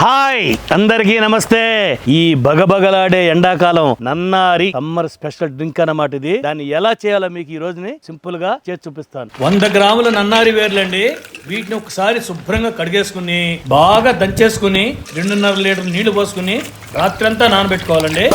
Hi అందరికీ నమస్తే. ఈ బగబగలాడే ఎండాకాలం నన్నారి సమ్మర్ స్పెషల్ డ్రింక్ అన్నమాట ఇది. దాన్ని ఎలా చేయాలో మీకు ఈ రోజుని సింపుల్ గా చేసి చూపిస్తాను. 100 గ్రాముల నన్నారి వేర్లండి. వీటిని ఒకసారి శుభ్రంగా కడిగేసుకుని బాగా దంచేసుకుని 2.5 లీటర్ నీళ్లు పోసుకుని రాత్రంతా నానబెట్టుకోవాలండి.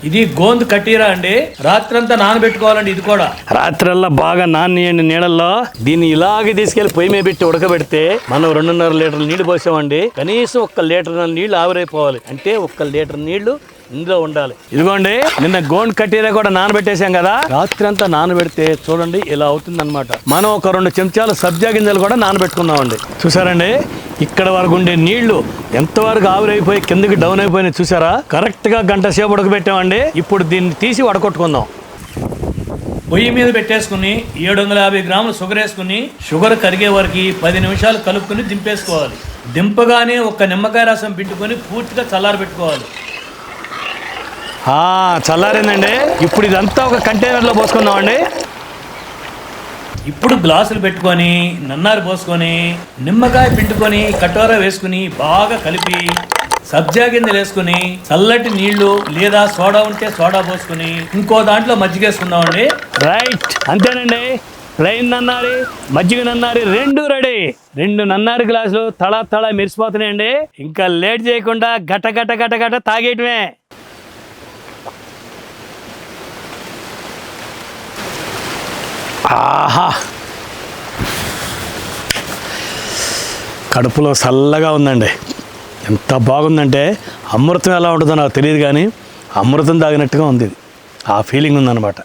ఇది గోంద్ కటీరా అండి. రాత్రంతా నానబెట్టుకోవాలండి. ఇది కూడా రాత్రల్లా బాగా నానియండి నీళ్ళల్లో. దీన్ని ఇలాగే తీసుకెళ్లి పొయ్యి మీద పెట్టి ఉడకబెడితే మనం 2.5 లీటర్ల నీళ్లు పోసామండి. కనీసం 1 లీటర్ నీళ్లు ఆవిరైపోవాలి. అంటే 1 లీటర్ నీళ్లు ఇందులో ఉండాలి. ఇదిగోండి, నిన్న గోండ్ కటీరా కూడా నానబెట్టేసాం కదా. రాత్రి అంతా నానబెడితే చూడండి ఇలా అవుతుంది అనమాట. మనం ఒక 2 చెంచాలు సబ్జా గింజలు కూడా నానబెట్టుకున్నామండి. చూసారండి, ఇక్కడ వరకు ఉండే నీళ్లు ఎంతవరకు ఆవిరైపోయి కిందకి డౌన్ అయిపోయినాయి చూసారా. కరెక్ట్ గా గంట సేపు ఉడకబెట్టామండి. ఇప్పుడు దీన్ని తీసి వడకొట్టుకుందాం. పొయ్యి మీద పెట్టేసుకుని 750 గ్రాములు షుగర్ వేసుకుని షుగర్ కరిగే వరకు 10 నిమిషాలు కలుపుకుని దింపేసుకోవాలి. దింపగానే 1 నిమ్మకాయ రసం పిండుకొని పూర్తిగా చల్లారి పెట్టుకోవాలి. చల్లారిందండి. ఇప్పుడు ఇదంతా ఒక కంటైనర్లో పోసుకుందామండి. ఇప్పుడు గ్లాసులు పెట్టుకొని నన్నారు పోసుకొని నిమ్మకాయ పిండుకొని కటోరా వేసుకుని బాగా కలిపి సబ్జా గింజలు వేసుకుని చల్లటి నీళ్లు లేదా సోడా ఉంటే సోడా పోసుకుని ఇంకో దాంట్లో మజ్జిగ వేసుకుందామండి. రైట్, అంతేనండి. ప్లెయిన్ నన్నారి, మజ్జిగ నన్నారి 2 రెడీ. 2 నన్నారి గ్లాసులు తళ మెరిసిపోతున్నాయండి. ఇంకా లేట్ చేయకుండా గట గట గట గట తాగేయటమే. ఆహా, కడుపులో చల్లగా ఉందండి. ఎంత బాగుందంటే అమృతం ఎలా ఉంటుందో నాకు తెలియదు కానీ అమృతం తాగినట్టుగా ఉంది. ఆ ఫీలింగ్ ఉందన్నమాట.